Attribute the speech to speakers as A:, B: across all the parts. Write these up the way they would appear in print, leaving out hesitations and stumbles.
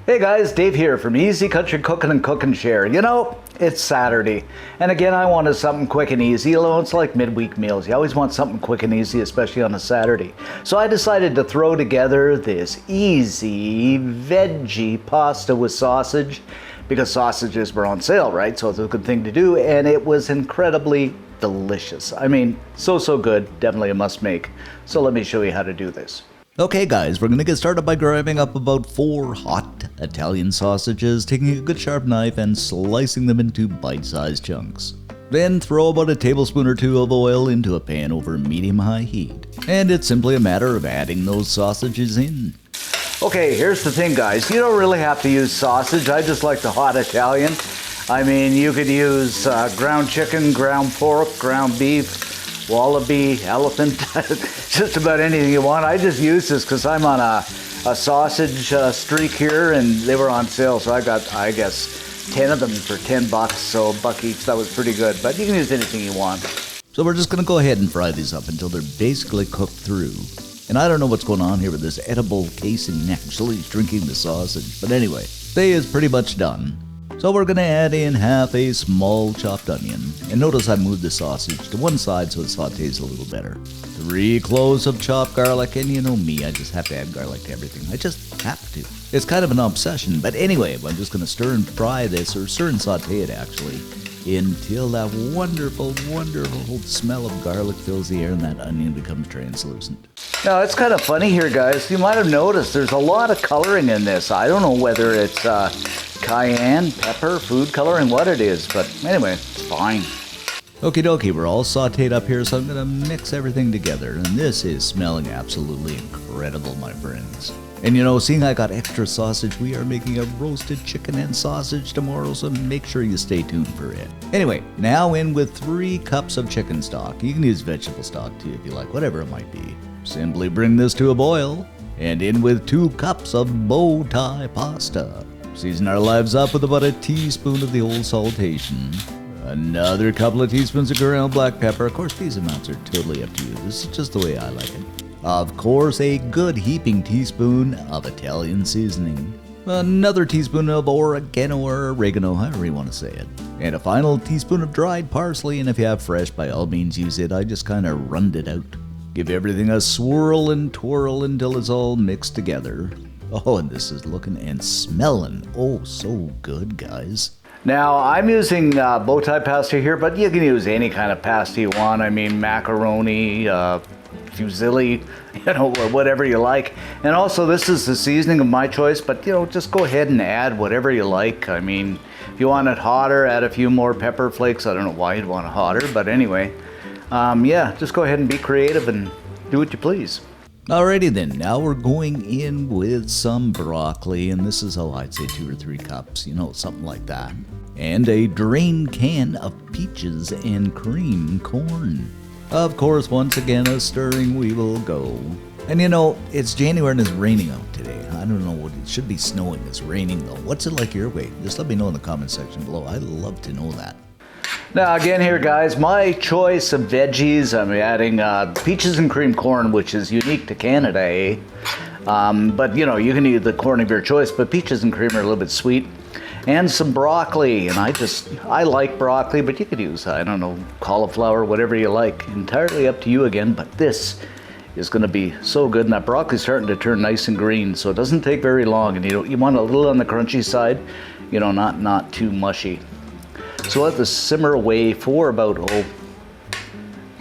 A: Hey guys, Dave here from Easy Country Cooking and Cook and Share. You know, it's Saturday, and again I wanted something quick and easy. You know, it's like midweek meals. You always want something quick and easy, especially on a Saturday. So I decided to throw together this easy veggie pasta with sausage, because sausages were on sale, right? So it's a good thing to do, and it was incredibly delicious. I mean, so good, definitely a must make. So let me show you how to do this.
B: Okay guys, we're going to get started by grabbing up about 4 hot Italian sausages, taking a good sharp knife and slicing them into bite-sized chunks. Then throw about a tablespoon or 2 of oil into a pan over medium-high heat. And it's simply a matter of adding those sausages in.
A: Okay, here's the thing guys, you don't really have to use sausage. I just like the hot Italian. I mean, you could use ground chicken, ground pork, ground beef, wallaby, elephant, just about anything you want. I just use this because I'm on a sausage streak here, and they were on sale, so I got, I guess, 10 of them for $10, so $1 each. That was pretty good, but you can use anything you want.
B: So we're just going to go ahead and fry these up until they're basically cooked through. And I don't know what's going on here with this edible casing actually drinking the sausage, but anyway, they is pretty much done. So we're going to add in half a small chopped onion, and notice I moved the sausage to one side so it sautés a little better. 3 cloves of chopped garlic, and you know me, I just have to add garlic to everything. I just have to. It's kind of an obsession, but anyway, I'm just going to stir and fry this, or stir and sauté it actually, until that wonderful smell of garlic fills the air and that onion becomes translucent.
A: Now, it's kind of funny here, guys. You might have noticed there's a lot of coloring in this. I don't know whether it's cayenne, pepper, food coloring, what it is, but anyway, it's fine.
B: Okie dokie, we're all sauteed up here, so I'm going to mix everything together, and this is smelling absolutely incredible, my friends. And you know, seeing I got extra sausage, we are making a roasted chicken and sausage tomorrow, so make sure you stay tuned for it. Anyway, now in with 3 cups of chicken stock. You can use vegetable stock too if you like, whatever it might be. Simply bring this to a boil, and in with 2 cups of bow tie pasta. Season our lives up with about a teaspoon of the old saltation. Another couple of teaspoons of ground black pepper. Of course, these amounts are totally up to you. This is just the way I like it. Of course, a good heaping teaspoon of Italian seasoning. Another teaspoon of oregano or oregano, however you want to say it. And a final teaspoon of dried parsley, and if you have fresh, by all means use it. I just kind of runned it out. Give everything a swirl and twirl until it's all mixed together. Oh, and this is looking and smelling oh so good, guys.
A: Now, I'm using bow tie pasta here, but you can use any kind of pasta you want. I mean, macaroni, fusilli, you know, whatever you like. And also, this is the seasoning of my choice, but, you know, just go ahead and add whatever you like. I mean, if you want it hotter, add a few more pepper flakes. I don't know why you'd want it hotter, but anyway. Yeah, just go ahead and be creative and do what you please.
B: Alrighty then, now we're going in with some broccoli, and this is, I'd say 2 or 3 cups, you know, something like that. And a drained can of peaches and cream corn. Of course, once again, a stirring we will go. And you know, it's January and it's raining out today. I don't know what, it should be snowing, it's raining though. What's it like your way? Just let me know in the comment section below, I'd love to know that.
A: Now again here guys, my choice of veggies, I'm adding peaches and cream corn, which is unique to Canada, eh? But you know, you can eat the corn of your choice, but peaches and cream are a little bit sweet. And some broccoli, and I like broccoli, but you could use, I don't know, cauliflower, whatever you like. Entirely up to you again, but this is gonna be so good. And that broccoli's starting to turn nice and green, so it doesn't take very long. And you want a little on the crunchy side, you know, not too mushy. So let this simmer away for about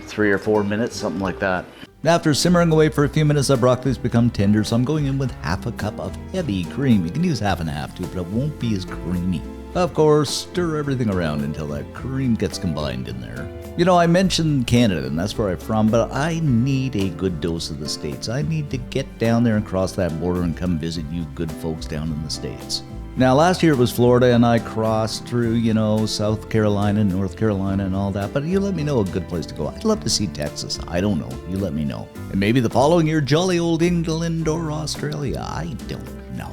A: 3 or 4 minutes, something like that.
B: After simmering away for a few minutes, the broccoli's become tender, so I'm going in with half a cup of heavy cream. You can use half and half too, but it won't be as creamy. Of course, stir everything around until that cream gets combined in there. You know, I mentioned Canada, and that's where I'm from, but I need a good dose of the States. I need to get down there and cross that border and come visit you good folks down in the States. Now, last year it was Florida, and I crossed through, you know, South Carolina, North Carolina, and all that, but you let me know a good place to go. I'd love to see Texas. I don't know. You let me know. And maybe the following year, jolly old England or Australia. I don't know.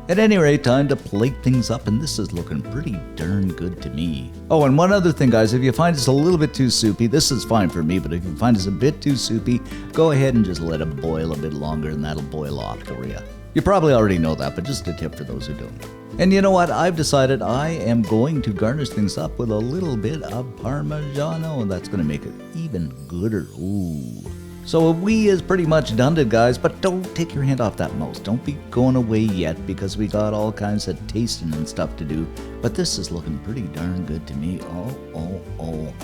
B: At any rate, time to plate things up, and this is looking pretty darn good to me. Oh, and one other thing, guys, if you find it's a little bit too soupy, this is fine for me, but if you find it's a bit too soupy, go ahead and just let it boil a bit longer, and that'll boil off for you. You probably already know that, but just a tip for those who don't. And you know what? I've decided I am going to garnish things up with a little bit of Parmigiano, and that's going to make it even gooder. Ooh. So we is pretty much done it, guys, but don't take your hand off that mouse. Don't be going away yet because we got all kinds of tasting and stuff to do. But this is looking pretty darn good to me. Oh,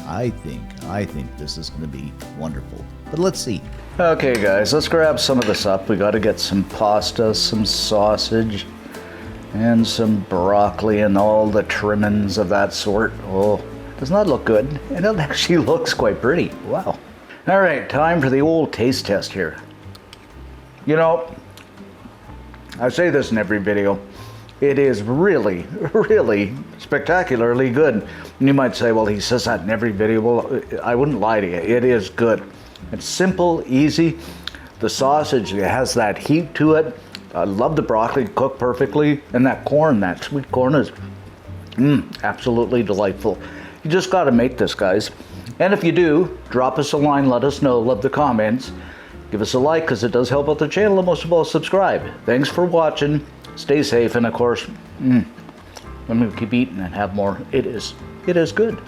B: I think this is going to be wonderful. But let's see.
A: Okay, guys, let's grab some of this up. We got to get some pasta, some sausage, and some broccoli and all the trimmings of that sort. Oh, does not look good. And it actually looks quite pretty. Wow. All right, time for the old taste test here. You know, I say this in every video. It is really, really spectacularly good. And you might say, well, he says that in every video. Well, I wouldn't lie to you. It is good. It's simple, easy. The sausage has that heat to it. I love the broccoli, cooked perfectly. And that corn, that sweet corn is absolutely delightful. You just got to make this, guys. And if you do, drop us a line, let us know, love the comments. Give us a like because it does help out the channel, and most of all, subscribe. Thanks for watching. Stay safe, and of course, I'm going to keep eating and have more. It is good.